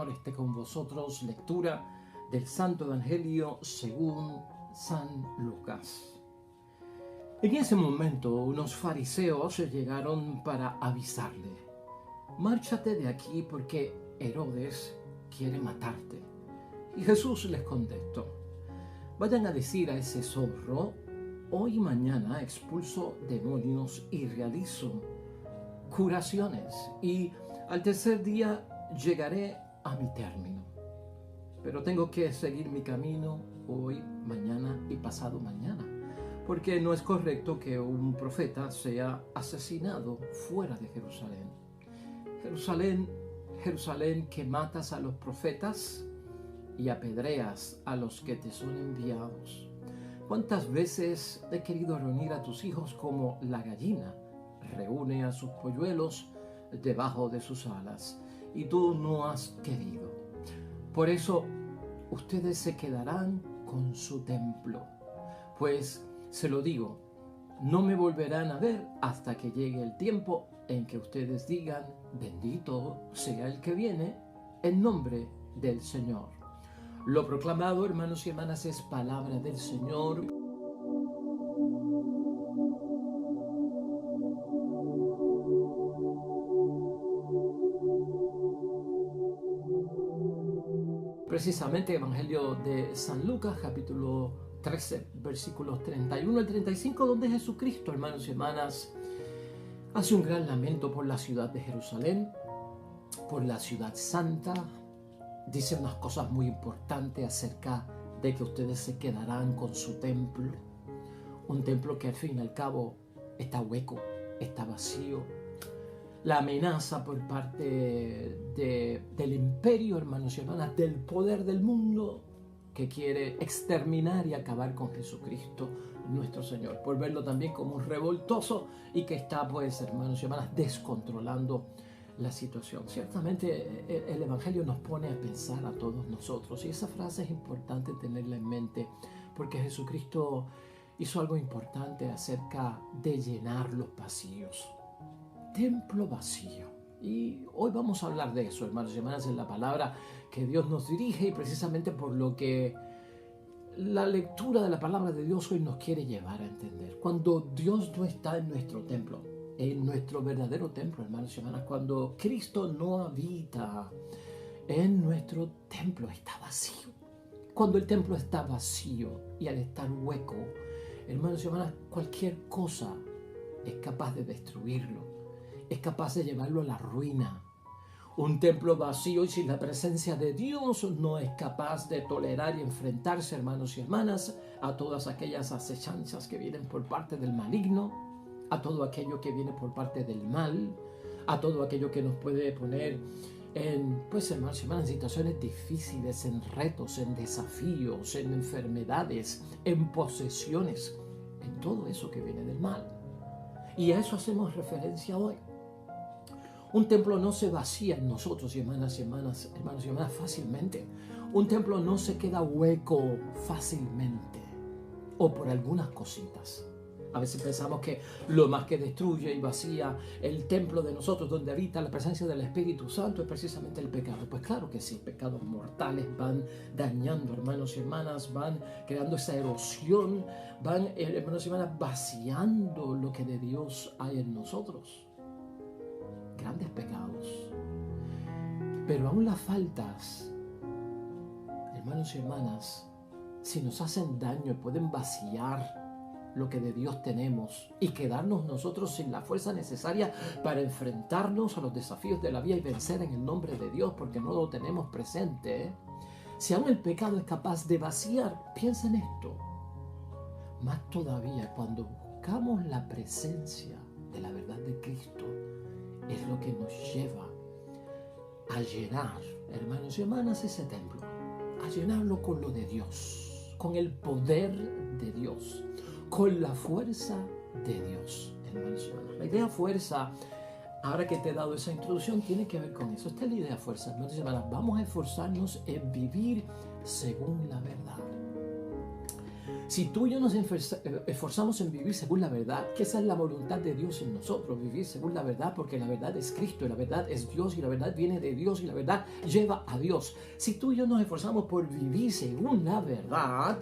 Señor esté con vosotros. Lectura del Santo Evangelio según San Lucas. En ese momento unos fariseos llegaron para avisarle: márchate de aquí porque Herodes quiere matarte. Y Jesús les contestó: vayan a decir a ese zorro: hoy y mañana expulso demonios y realizo curaciones, y al tercer día llegaré a mi término. Pero tengo que seguir mi camino hoy, mañana y pasado mañana, porque no es correcto que un profeta sea asesinado fuera de Jerusalén. Jerusalén, Jerusalén, que matas a los profetas y apedreas a los que te son enviados. ¿Cuántas veces he querido reunir a tus hijos como la gallina reúne a sus polluelos debajo de sus alas, y tú no has querido? Por eso ustedes se quedarán con su templo. Pues se lo digo, no me volverán a ver hasta que llegue el tiempo en que ustedes digan: bendito sea el que viene en nombre del Señor. Lo proclamado, hermanos y hermanas, es palabra del Señor. Precisamente Evangelio de San Lucas, capítulo 13, versículos 31 al 35, donde Jesucristo, hermanos y hermanas, hace un gran lamento por la ciudad de Jerusalén, por la ciudad santa. Dice unas cosas muy importantes acerca de que ustedes se quedarán con su templo. Un templo que al fin y al cabo está hueco, está vacío. La amenaza por parte del imperio, hermanos y hermanas, del poder del mundo, que quiere exterminar y acabar con Jesucristo, nuestro Señor, por verlo también como un revoltoso y que está, pues, hermanos y hermanas, descontrolando la situación. Ciertamente el Evangelio nos pone a pensar a todos nosotros, y esa frase es importante tenerla en mente, porque Jesucristo hizo algo importante acerca de llenar los vacíos. Templo vacío. Y hoy vamos a hablar de eso, hermanos y hermanas, en la palabra que Dios nos dirige, y precisamente por lo que la lectura de la palabra de Dios hoy nos quiere llevar a entender. Cuando Dios no está en nuestro templo, en nuestro verdadero templo, hermanos y hermanas, cuando Cristo no habita en nuestro templo, está vacío. Cuando el templo está vacío y al estar hueco, hermanos y hermanas, cualquier cosa es capaz de destruirlo, es capaz de llevarlo a la ruina. Un templo vacío y sin la presencia de Dios no es capaz de tolerar y enfrentarse, hermanos y hermanas, a todas aquellas acechanzas que vienen por parte del maligno, a todo aquello que viene por parte del mal, a todo aquello que nos puede poner en, pues, hermanos y hermanas, en situaciones difíciles, en retos, en desafíos, en enfermedades, en posesiones, en todo eso que viene del mal. Y a eso hacemos referencia hoy. Un templo no se vacía en nosotros, hermanos y hermanas, fácilmente. Un templo no se queda hueco fácilmente, o por algunas cositas. A veces pensamos que lo más que destruye y vacía el templo de nosotros, donde habita la presencia del Espíritu Santo, es precisamente el pecado. Pues claro que sí, pecados mortales van dañando, hermanos y hermanas, van creando esa erosión, van, hermanos y hermanas, vaciando lo que de Dios hay en nosotros. Grandes pecados. Pero aún las faltas, hermanos y hermanas, si nos hacen daño, pueden vaciar lo que de Dios tenemos y quedarnos nosotros sin la fuerza necesaria para enfrentarnos a los desafíos de la vida y vencer en el nombre de Dios, porque no lo tenemos presente. Si aún el pecado es capaz de vaciar, piensa en esto. Más todavía cuando buscamos la presencia de la verdad de Cristo, es lo que nos lleva a llenar, hermanos y hermanas, ese templo, a llenarlo con lo de Dios, con el poder de Dios, con la fuerza de Dios, hermanos y hermanas. La idea fuerza, ahora que te he dado esa introducción, tiene que ver con eso. Esta es la idea fuerza, hermanos y hermanas. Vamos a esforzarnos en vivir según la verdad. Si tú y yo nos esforzamos en vivir según la verdad, que esa es la voluntad de Dios en nosotros, vivir según la verdad, porque la verdad es Cristo, y la verdad es Dios, y la verdad viene de Dios, y la verdad lleva a Dios. Si tú y yo nos esforzamos por vivir según la verdad,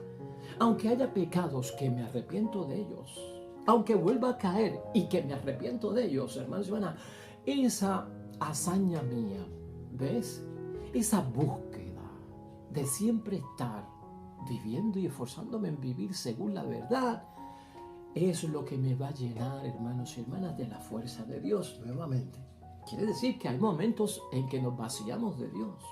aunque haya pecados que me arrepiento de ellos, aunque vuelva a caer y que me arrepiento de ellos, hermanos y hermanas, esa hazaña mía, ¿ves? Esa búsqueda de siempre estar viviendo y esforzándome en vivir según la verdad, es lo que me va a llenar, hermanos y hermanas, de la fuerza de Dios nuevamente. Quiere decir que hay momentos en que nos vaciamos de Dios,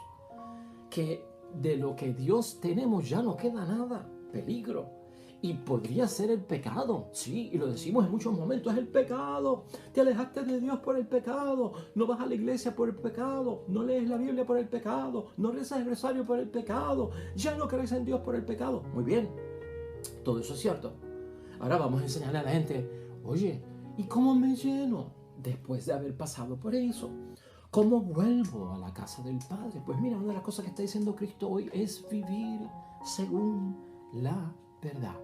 que de lo que Dios tenemos ya no queda nada, peligro. Y podría ser el pecado, sí, y lo decimos en muchos momentos, es el pecado. Te alejaste de Dios por el pecado, no vas a la iglesia por el pecado, no lees la Biblia por el pecado, no rezas el rosario por el pecado, ya no crees en Dios por el pecado. Muy bien, todo eso es cierto. Ahora vamos a enseñarle a la gente, oye, ¿y cómo me lleno después de haber pasado por eso? ¿Cómo vuelvo a la casa del Padre? Pues mira, una de las cosas que está diciendo Cristo hoy es vivir según la verdad.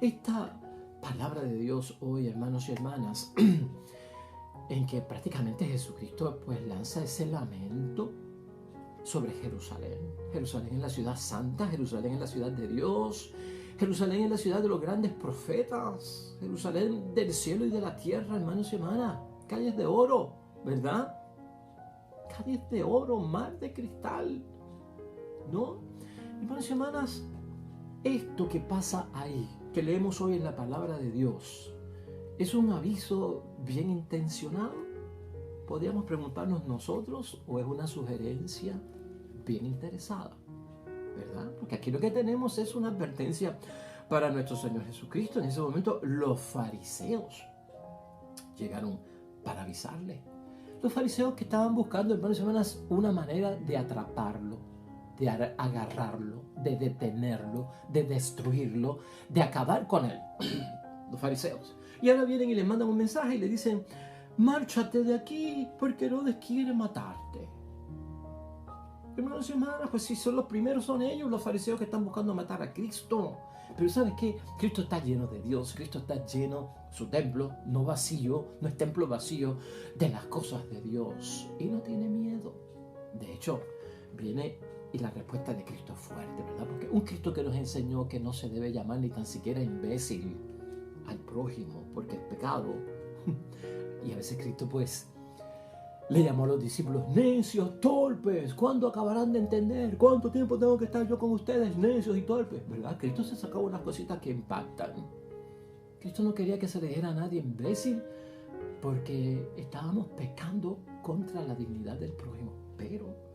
Esta palabra de Dios hoy, hermanos y hermanas, en que prácticamente Jesucristo pues lanza ese lamento sobre Jerusalén. Jerusalén es la ciudad santa, Jerusalén es la ciudad de Dios, Jerusalén es la ciudad de los grandes profetas, Jerusalén del cielo y de la tierra, hermanos y hermanas, calles de oro, ¿verdad? Calles de oro, mar de cristal, ¿no? Hermanos y hermanas, esto que pasa ahí, que leemos hoy en la palabra de Dios, ¿es un aviso bien intencionado? Podríamos preguntarnos nosotros, o es una sugerencia bien interesada, ¿verdad? Porque aquí lo que tenemos es una advertencia para nuestro Señor Jesucristo. En ese momento los fariseos llegaron para avisarle. Los fariseos que estaban buscando, hermanos y hermanas, una manera de atraparlo, de agarrarlo, de detenerlo, de destruirlo, de acabar con él. Los fariseos. Y ahora vienen y le mandan un mensaje y le dicen, márchate de aquí porque Herodes quiere matarte. Hermanos y hermanas, pues si son los primeros, son ellos, los fariseos que están buscando matar a Cristo. Pero ¿sabes qué? Cristo está lleno de Dios, Cristo está lleno, su templo, no vacío, no es templo vacío, de las cosas de Dios. Y no tiene miedo. De hecho, viene y la respuesta de Cristo es fuerte, ¿verdad? Porque un Cristo que nos enseñó que no se debe llamar ni tan siquiera imbécil al prójimo, porque es pecado. Y a veces Cristo pues le llamó a los discípulos necios, torpes. ¿Cuándo acabarán de entender? ¿Cuánto tiempo tengo que estar yo con ustedes, necios y torpes? ¿Verdad? Cristo se sacaba unas cositas que impactan. Cristo no quería que se le dijera a nadie imbécil porque estábamos pecando contra la dignidad del prójimo. Pero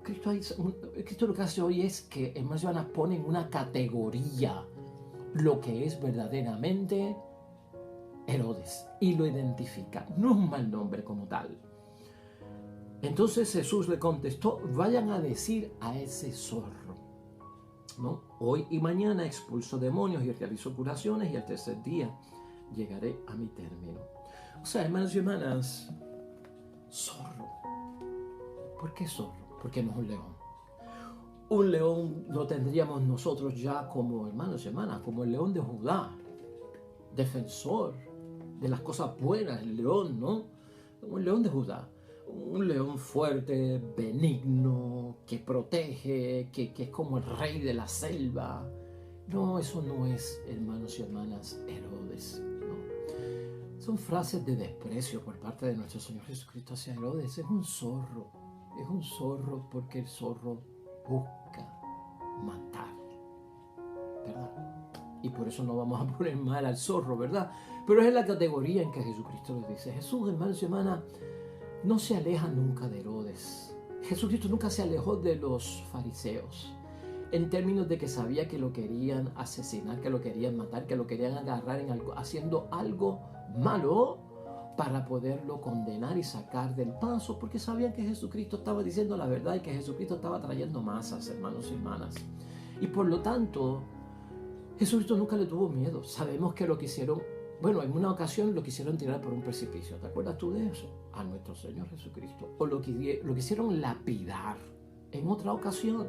Cristo lo que hace hoy es que, hermanos y hermanas, pone en una categoría lo que es verdaderamente Herodes y lo identifica. No es un mal nombre como tal. Entonces Jesús le contestó, vayan a decir a ese zorro, ¿no? Hoy y mañana expulso demonios y realizo curaciones y al tercer día llegaré a mi término. O sea, hermanos y hermanas, zorro. ¿Por qué zorro? Porque no es un león. Un león lo tendríamos nosotros ya como, hermanos y hermanas, como el león de Judá, defensor de las cosas buenas, el león, ¿no? Un león de Judá. Un león fuerte, benigno, que protege, que es como el rey de la selva. No, eso no es, hermanos y hermanas, Herodes, ¿no? Son frases de desprecio por parte de nuestro Señor Jesucristo hacia Herodes. Es un zorro porque el zorro busca matar, ¿verdad? Y por eso no vamos a poner mal al zorro, ¿verdad? Pero es la categoría en que Jesucristo les dice. Jesús, hermanos y hermanas, no se aleja nunca de Herodes. Jesucristo nunca se alejó de los fariseos, en términos de que sabía que lo querían asesinar, que lo querían matar, que lo querían agarrar haciendo algo malo para poderlo condenar y sacar del paso, porque sabían que Jesucristo estaba diciendo la verdad y que Jesucristo estaba trayendo masas, hermanos y hermanas. Y por lo tanto, Jesucristo nunca le tuvo miedo. Sabemos que lo que hicieron, bueno, en una ocasión lo quisieron tirar por un precipicio. ¿Te acuerdas tú de eso? A nuestro Señor Jesucristo. O lo quisieron lapidar en otra ocasión.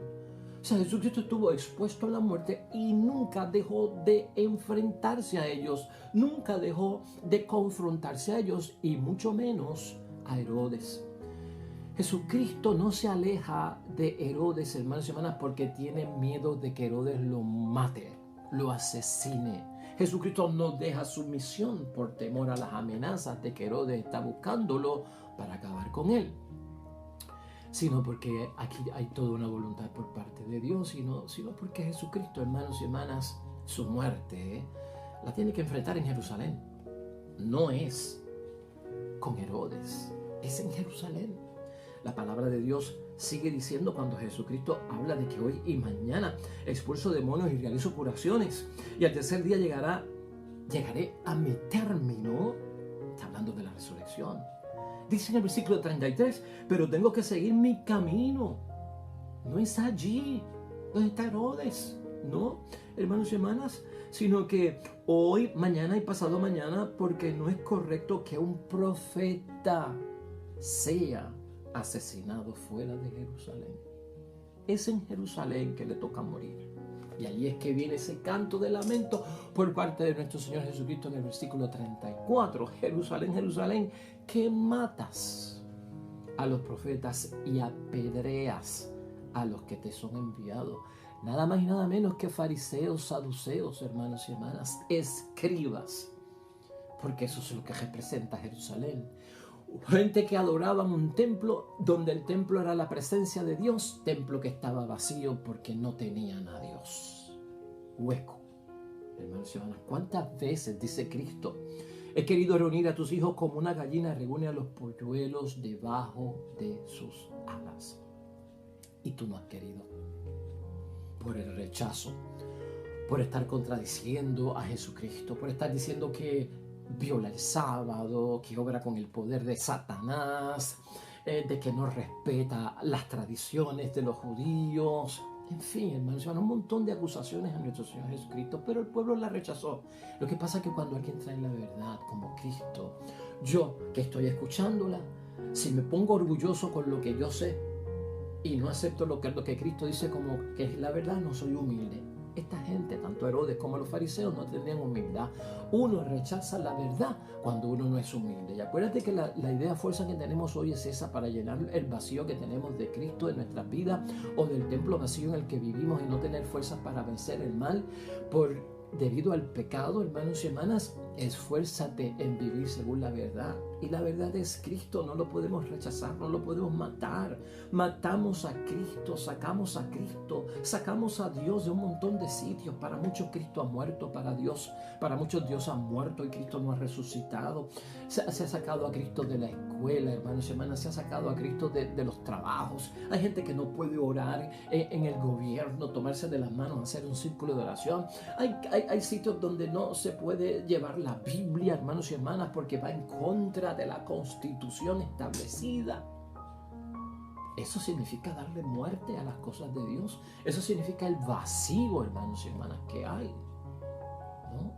O sea, Jesucristo estuvo expuesto a la muerte y nunca dejó de enfrentarse a ellos, nunca dejó de confrontarse a ellos y mucho menos a Herodes. Jesucristo no se aleja de Herodes, hermanos y hermanas, porque tiene miedo de que Herodes lo mate, lo asesine. Jesucristo no deja su misión por temor a las amenazas de que Herodes está buscándolo para acabar con él, sino porque aquí hay toda una voluntad por parte de Dios, sino porque Jesucristo, hermanos y hermanas, su muerte la tiene que enfrentar en Jerusalén. No es con Herodes, es en Jerusalén. La palabra de Dios sigue diciendo cuando Jesucristo habla de que hoy y mañana expulso demonios y realizo curaciones y al tercer día llegaré a mi término. Está hablando de la resurrección. Dice en el versículo 33, pero tengo que seguir mi camino. No es allí donde está Herodes, no, hermanos y hermanas, sino que hoy, mañana y pasado mañana, porque no es correcto que un profeta sea asesinado fuera de Jerusalén. Es en Jerusalén que le toca morir. Y allí es que viene ese canto de lamento por parte de nuestro Señor Jesucristo en el versículo 34. Jerusalén, Jerusalén, que matas a los profetas y apedreas a los que te son enviados. Nada más y nada menos que fariseos, saduceos, hermanos y hermanas, escribas. Porque eso es lo que representa Jerusalén. Gente que adoraban un templo donde el templo era la presencia de Dios, templo que estaba vacío porque no tenían a Dios. Hueco. Hermanos y hermanas, ¿cuántas veces dice Cristo? He querido reunir a tus hijos como una gallina reúne a los polluelos debajo de sus alas. Y tú no has querido. Por el rechazo, por estar contradiciendo a Jesucristo, por estar diciendo que viola el sábado, que obra con el poder de Satanás, de que no respeta las tradiciones de los judíos. En fin, hermanos, un montón de acusaciones a nuestro Señor Jesucristo, pero el pueblo la rechazó. Lo que pasa es que cuando alguien trae la verdad como Cristo, yo que estoy escuchándola, si me pongo orgulloso con lo que yo sé y no acepto lo que Cristo dice como que es la verdad, no soy humilde. Esta gente, tanto Herodes como los fariseos, no tenían humildad. Uno rechaza la verdad cuando uno no es humilde. Y acuérdate que la idea fuerza que tenemos hoy es esa, para llenar el vacío que tenemos de Cristo en nuestras vidas o del templo vacío en el que vivimos y no tener fuerzas para vencer el mal debido al pecado. Hermanos y hermanas, esfuérzate en vivir según la verdad. Y la verdad es Cristo, no lo podemos rechazar, no lo podemos matar. Matamos a Cristo, sacamos a Cristo, sacamos a Dios de un montón de sitios. Para muchos Cristo ha muerto, para muchos Dios ha muerto y Cristo no ha resucitado. Se ha sacado a Cristo de la escuela, hermanos y hermanas, se ha sacado a Cristo de los trabajos. Hay gente que no puede orar en el gobierno, tomarse de las manos, hacer un círculo de oración. Hay sitios donde no se puede llevar la Biblia, hermanos y hermanas, porque va en contra de la Constitución establecida. Eso significa darle muerte a las cosas de Dios. Eso significa el vacío, hermanos y hermanas, que hay, ¿no?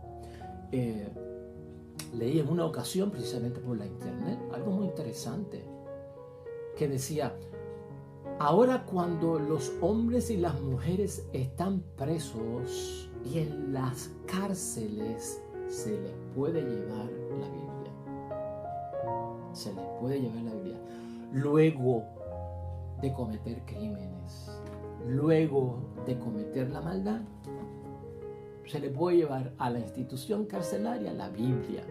Leí en una ocasión, precisamente por la internet, algo muy interesante, que decía: ahora cuando los hombres y las mujeres están presos y en las cárceles, se les puede llevar la Biblia. Se les puede llevar la Biblia. Luego de cometer crímenes, luego de cometer la maldad, se les puede llevar a la institución carcelaria la Biblia.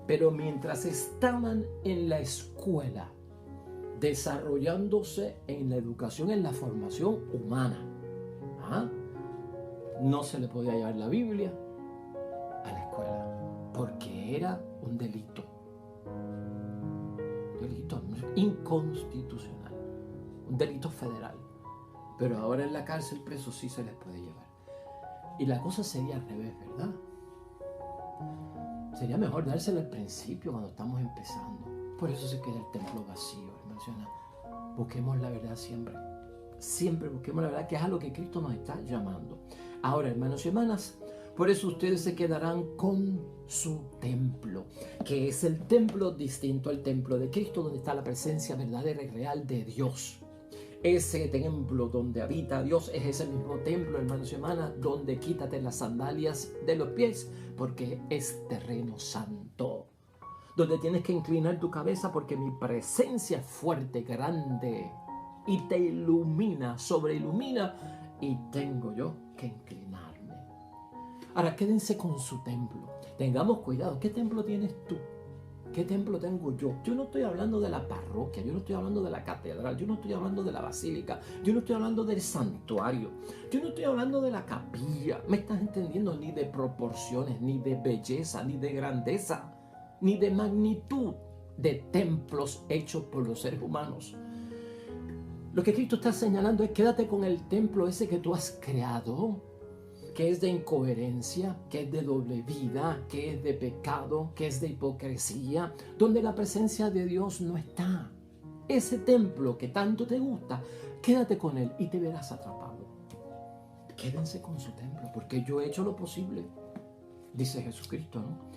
Pero mientras estaban en la escuela, desarrollándose en la educación, en la formación humana, no se le podía llevar la Biblia a la escuela, porque era un delito inconstitucional, un delito federal. Pero ahora en la cárcel presos sí se les puede llevar. Y la cosa sería al revés, ¿verdad? Sería mejor dárselo al principio, cuando estamos empezando. Por eso se queda el templo vacío, hermanos. Busquemos la verdad siempre. Siempre busquemos la verdad, que es a lo que Cristo nos está llamando. Ahora, hermanos y hermanas, por eso ustedes se quedarán con su templo, que es el templo distinto al templo de Cristo, donde está la presencia verdadera y real de Dios. Ese templo donde habita Dios es ese mismo templo, hermanos y hermanas, donde quítate las sandalias de los pies, porque es terreno santo. Donde tienes que inclinar tu cabeza porque mi presencia es fuerte, grande, y te ilumina, sobreilumina, y tengo yo que inclinarme. Ahora, quédense con su templo. Tengamos cuidado. ¿Qué templo tienes tú? ¿Qué templo tengo yo? Yo no estoy hablando de la parroquia, yo no estoy hablando de la catedral, yo no estoy hablando de la basílica, yo no estoy hablando del santuario, yo no estoy hablando de la capilla. ¿Me estás entendiendo? Ni de proporciones, ni de belleza, ni de grandeza, ni de magnitud de templos hechos por los seres humanos. Lo que Cristo está señalando es: quédate con el templo ese que tú has creado, que es de incoherencia, que es de doble vida, que es de pecado, que es de hipocresía, donde la presencia de Dios no está. Ese templo que tanto te gusta, quédate con él y te verás atrapado. Quédense con su templo, porque yo he hecho lo posible, dice Jesucristo, ¿no?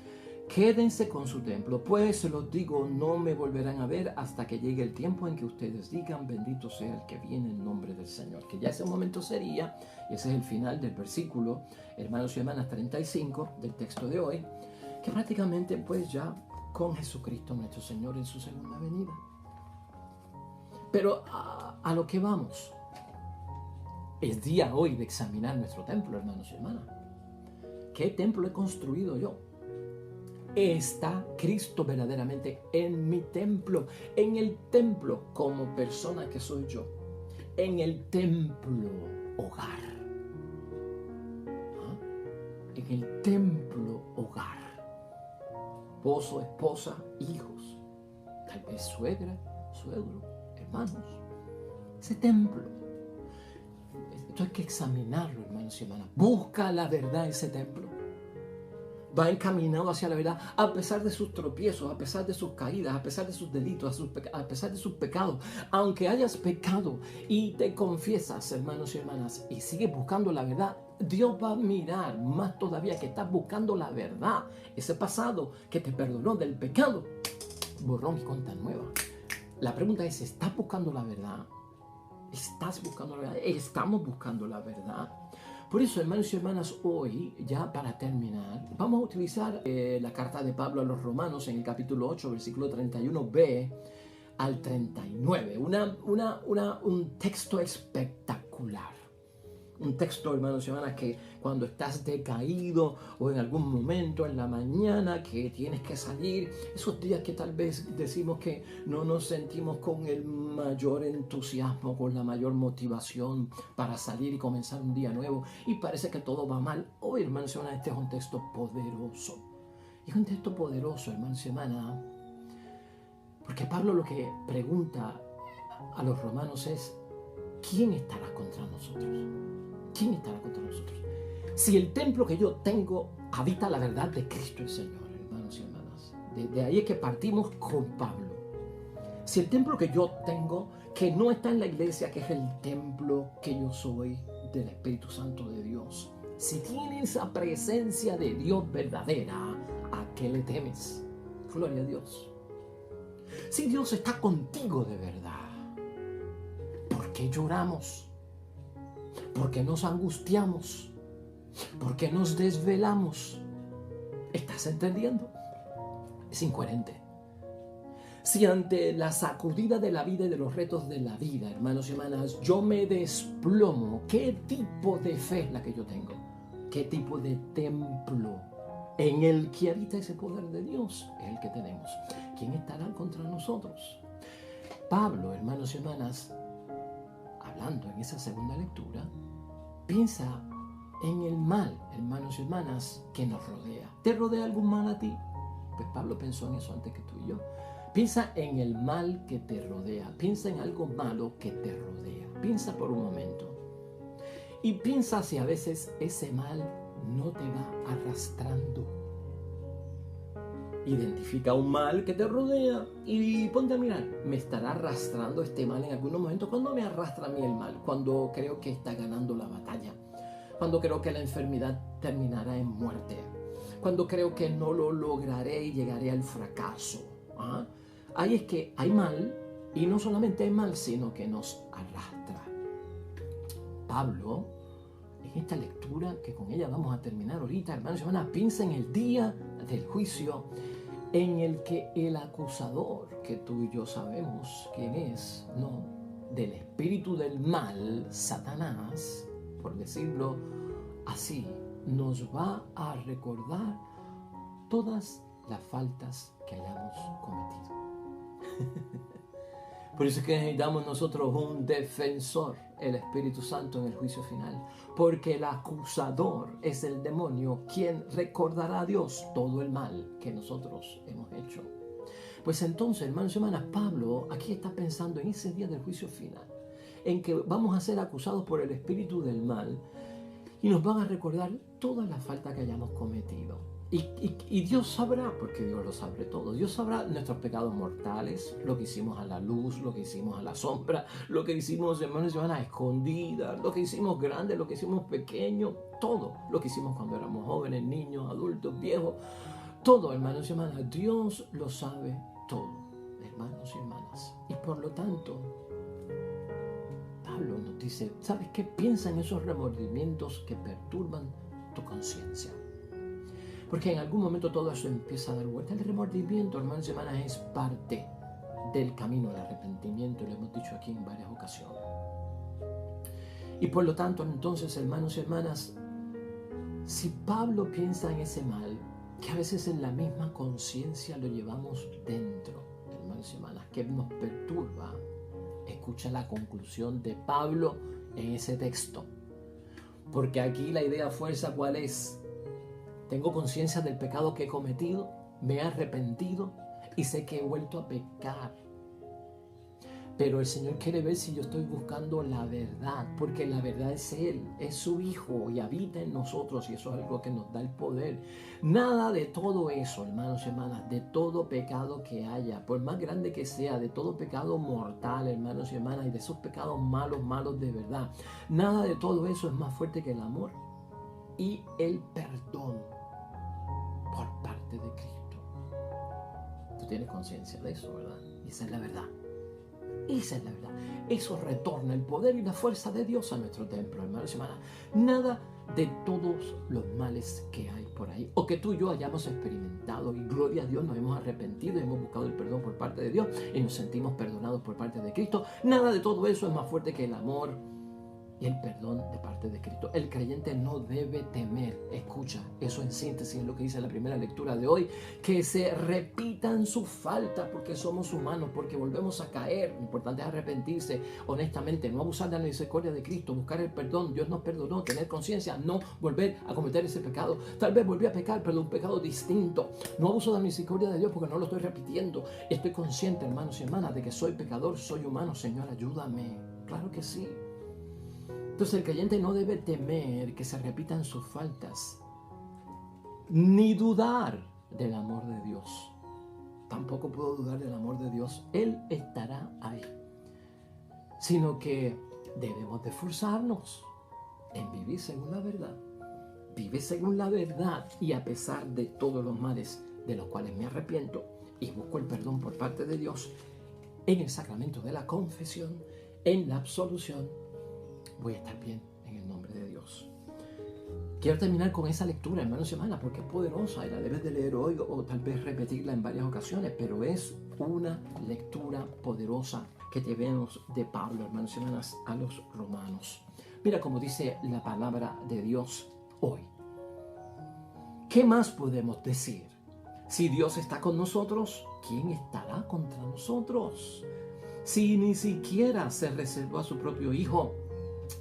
Quédense con su templo, pues se los digo, no me volverán a ver hasta que llegue el tiempo en que ustedes digan: bendito sea el que viene en nombre del Señor. Que ya ese momento sería, y ese es el final del versículo, hermanos y hermanas, 35 del texto de hoy, que prácticamente pues ya con Jesucristo nuestro Señor en su segunda venida. Pero a lo que vamos, es día hoy de examinar nuestro templo, hermanos y hermanas. ¿Qué templo he construido yo? ¿Está Cristo verdaderamente en mi templo? En el templo como persona que soy yo. En el templo hogar. ¿Ah? En el templo hogar. Esposo, esposa, hijos. Tal vez suegra, suegro, hermanos. Ese templo. Esto hay que examinarlo, hermanos y hermanas. Busca la verdad ese templo. Va encaminado hacia la verdad, a pesar de sus tropiezos, a pesar de sus caídas, a pesar de sus delitos, a pesar de sus pecados. Aunque hayas pecado y te confiesas, hermanos y hermanas, y sigues buscando la verdad, Dios va a mirar más todavía que estás buscando la verdad. Ese pasado que te perdonó del pecado, borrón y cuenta nueva. La pregunta es: ¿estás buscando la verdad? ¿Estás buscando la verdad? ¿Estamos buscando la verdad? Por eso, hermanos y hermanas, hoy, ya para terminar, vamos a utilizar la carta de Pablo a los Romanos en el capítulo 8, versículo 31b al 39. Un texto espectacular. Un texto, hermanos y hermanas, que cuando estás decaído o en algún momento en la mañana que tienes que salir, esos días que tal vez decimos que no nos sentimos con el mayor entusiasmo, con la mayor motivación para salir y comenzar un día nuevo y parece que todo va mal. Hoy, hermanos y hermanas, este es un texto poderoso. Es un texto poderoso, hermanos y hermanas, porque Pablo lo que pregunta a los romanos es: ¿quién estará contra nosotros? ¿Quién estará contra nosotros? Si el templo que yo tengo habita la verdad de Cristo el Señor, hermanos y hermanas. De ahí es que partimos con Pablo. Si el templo que yo tengo, que no está en la iglesia, que es el templo que yo soy del Espíritu Santo de Dios, si tiene esa presencia de Dios verdadera, ¿a qué le temes? Gloria a Dios. Si Dios está contigo de verdad, ¿por qué lloramos? ¿Por qué nos angustiamos? ¿Por qué nos desvelamos? ¿Estás entendiendo? Es incoherente. Si ante la sacudida de la vida y de los retos de la vida, hermanos y hermanas, yo me desplomo, ¿qué tipo de fe es la que yo tengo? ¿Qué tipo de templo en el que habita ese poder de Dios es el que tenemos? ¿Quién estará contra nosotros? Pablo, hermanos y hermanas, hablando en esa segunda lectura, piensa en el mal, hermanos y hermanas, que nos rodea. ¿Te rodea algún mal a ti? Pues Pablo pensó en eso antes que tú y yo. Piensa en el mal que te rodea. Piensa en algo malo que te rodea. Piensa por un momento. Y piensa si a veces ese mal no te va arrastrando. Identifica un mal que te rodea y ponte a mirar. ¿Me estará arrastrando este mal en algunos momentos? ¿Cuándo me arrastra a mí el mal? Cuando creo que está ganando la batalla. Cuando creo que la enfermedad terminará en muerte. Cuando creo que no lo lograré y llegaré al fracaso. ¿Ah? Ahí es que hay mal Y no solamente el mal, sino que nos arrastra. Pablo, en esta lectura, que con ella vamos a terminar ahorita, hermanos y hermanas, piensa en el día del juicio, en el que el acusador, que tú y yo sabemos quién es, ¿no?, del espíritu del mal, Satanás, por decirlo así, nos va a recordar todas las faltas que hayamos cometido. Por eso es que necesitamos nosotros un defensor, el Espíritu Santo, en el juicio final. Porque el acusador es el demonio quien recordará a Dios todo el mal que nosotros hemos hecho. Pues entonces, hermanos y hermanas, Pablo aquí está pensando en ese día del juicio final, en que vamos a ser acusados por el espíritu del mal y nos van a recordar todas las faltas que hayamos cometido. Y Dios sabrá, porque Dios lo sabe todo. Dios sabrá nuestros pecados mortales, lo que hicimos a la luz, lo que hicimos a la sombra, lo que hicimos, hermanos y hermanas, a escondidas, lo que hicimos grande, lo que hicimos pequeño, todo lo que hicimos cuando éramos jóvenes, niños, adultos, viejos, todo, hermanos y hermanas. Dios lo sabe todo, hermanos y hermanas. Y por lo tanto, Pablo nos dice, ¿sabes qué? Piensa en esos remordimientos que perturban tu conciencia. Porque en algún momento todo eso empieza a dar vuelta. El remordimiento, hermanos y hermanas, es parte del camino del arrepentimiento, lo hemos dicho aquí en varias ocasiones. Y por lo tanto, entonces, hermanos y hermanas, si Pablo piensa en ese mal, que a veces en la misma conciencia lo llevamos dentro, hermanos y hermanas, que nos perturba, escucha la conclusión de Pablo en ese texto. Porque aquí la idea fuerza, ¿cuál es? Tengo conciencia del pecado que he cometido, me he arrepentido y sé que he vuelto a pecar. Pero el Señor quiere ver si yo estoy buscando la verdad, porque la verdad es Él, es su Hijo y habita en nosotros, y eso es algo que nos da el poder. Nada de todo eso, hermanos y hermanas, de todo pecado que haya, por más grande que sea, de todo pecado mortal, hermanos y hermanas, y de esos pecados malos de verdad, nada de todo eso es más fuerte que el amor y el perdón por parte de Cristo. Tú tienes conciencia de eso, ¿verdad? Y esa es la verdad. Esa es la verdad. Eso retorna el poder y la fuerza de Dios a nuestro templo, hermanos y hermanas. Nada de todos los males que hay por ahí, o que tú y yo hayamos experimentado, y gloria a Dios, nos hemos arrepentido y hemos buscado el perdón por parte de Dios y nos sentimos perdonados por parte de Cristo. Nada de todo eso es más fuerte que el amor y el perdón de parte de Cristo. El creyente no debe temer, escucha, eso en síntesis es lo que dice la primera lectura de hoy, que se repitan sus faltas, porque somos humanos, porque volvemos a caer. Lo importante es arrepentirse honestamente, no abusar de la misericordia de Cristo, buscar el perdón. Dios nos perdonó, tener conciencia, no volver a cometer ese pecado. Tal vez volví a pecar, pero un pecado distinto. No abuso de la misericordia de Dios porque no lo estoy repitiendo. Estoy consciente, hermanos y hermanas, de que soy pecador, soy humano. Señor, ayúdame. Claro que sí. Entonces el creyente no debe temer que se repitan sus faltas, ni dudar del amor de Dios. Tampoco puedo dudar del amor de Dios. Él estará ahí. Sino que debemos de esforzarnos en vivir según la verdad. Vive según la verdad, y a pesar de todos los males de los cuales me arrepiento y busco el perdón por parte de Dios, en el sacramento de la confesión, en la absolución, voy a estar bien en el nombre de Dios. Quiero terminar con esa lectura, hermanos y hermanas, porque es poderosa y la debes de leer hoy o tal vez repetirla en varias ocasiones, pero es una lectura poderosa que tenemos de Pablo, hermanos y hermanas, a los romanos. Mira cómo dice la palabra de Dios hoy. ¿Qué más podemos decir? Si Dios está con nosotros, ¿quién estará contra nosotros? Si ni siquiera se reservó a su propio Hijo,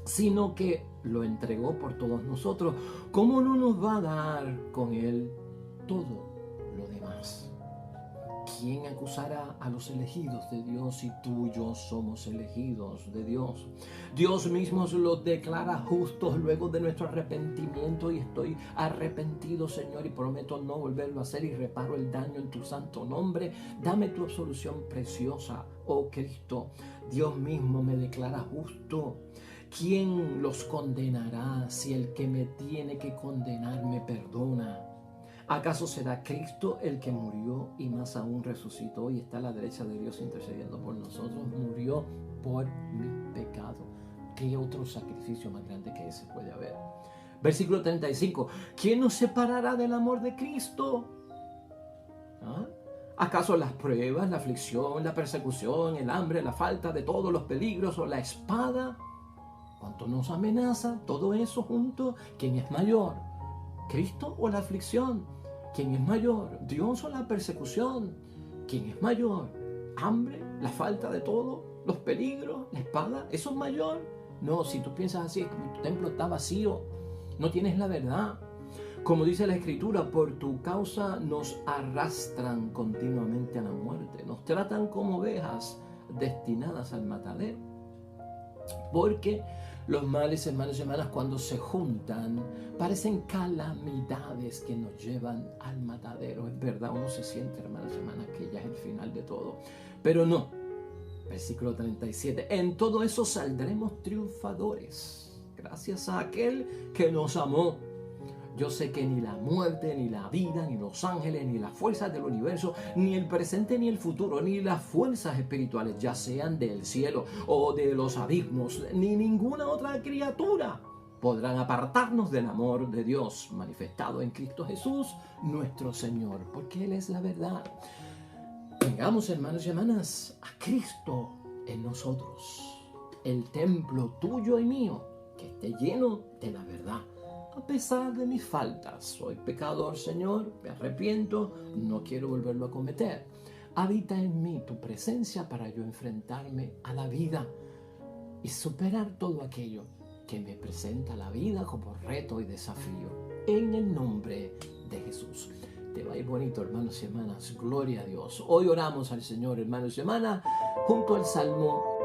sino que lo entregó por todos nosotros, ¿cómo no nos va a dar con Él todo lo demás? ¿Quién acusará a los elegidos de Dios si tú y yo somos elegidos de Dios? Dios mismo los declara justos luego de nuestro arrepentimiento, y estoy arrepentido, Señor, y prometo no volverlo a hacer y reparo el daño en tu santo nombre. Dame tu absolución preciosa, oh Cristo. Dios mismo me declara justo. ¿Quién los condenará si el que me tiene que condenar me perdona? ¿Acaso será Cristo el que murió y más aún resucitó y está a la derecha de Dios intercediendo por nosotros? Murió por mi pecado. ¿Qué otro sacrificio más grande que ese puede haber? Versículo 35. ¿Quién nos separará del amor de Cristo? ¿Ah? ¿Acaso las pruebas, la aflicción, la persecución, el hambre, la falta de todos los peligros o la espada? ¿Cuánto nos amenaza todo eso junto? ¿Quién es mayor? ¿Cristo o la aflicción? ¿Quién es mayor? ¿Dios o la persecución? ¿Quién es mayor? ¿Hambre? ¿La falta de todo? ¿Los peligros? ¿La espada? ¿Eso es mayor? No, si tú piensas así, tu templo está vacío, no tienes la verdad. Como dice la Escritura, por tu causa nos arrastran continuamente a la muerte, nos tratan como ovejas destinadas al matadero. Porque los males, hermanos y hermanas, cuando se juntan, parecen calamidades que nos llevan al matadero. Es verdad, uno se siente, hermanos y hermanas, que ya es el final de todo. Pero no. Versículo 37. En todo eso saldremos triunfadores, gracias a aquel que nos amó. Yo sé que ni la muerte, ni la vida, ni los ángeles, ni las fuerzas del universo, ni el presente, ni el futuro, ni las fuerzas espirituales, ya sean del cielo o de los abismos, ni ninguna otra criatura podrán apartarnos del amor de Dios manifestado en Cristo Jesús, nuestro Señor, porque Él es la verdad. Tengamos, hermanos y hermanas, a Cristo en nosotros, el templo tuyo y mío, que esté lleno de la verdad. A pesar de mis faltas, soy pecador, Señor, me arrepiento, no quiero volverlo a cometer. Habita en mí tu presencia para yo enfrentarme a la vida y superar todo aquello que me presenta la vida como reto y desafío. En el nombre de Jesús. Te va a ir bonito, hermanos y hermanas. Gloria a Dios. Hoy oramos al Señor, hermanos y hermanas, junto al Salmo.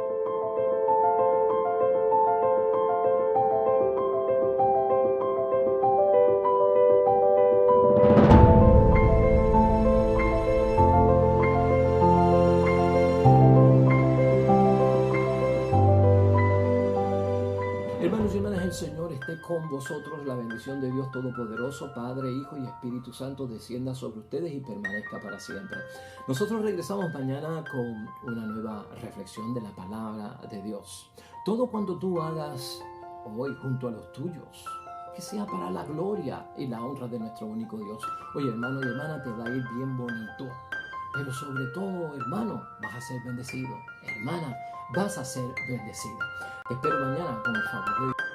Hermanos y hermanas, el Señor esté con vosotros. La bendición de Dios Todopoderoso, Padre, Hijo y Espíritu Santo, descienda sobre ustedes y permanezca para siempre. Nosotros regresamos mañana con una nueva reflexión de la palabra de Dios. Todo cuanto tú hagas hoy junto a los tuyos, que sea para la gloria y la honra de nuestro único Dios. Oye, hermano y hermana, te va a ir bien bonito. Pero sobre todo, hermano, vas a ser bendecido. Hermana, vas a ser bendecida. Te espero mañana con el favor de Dios.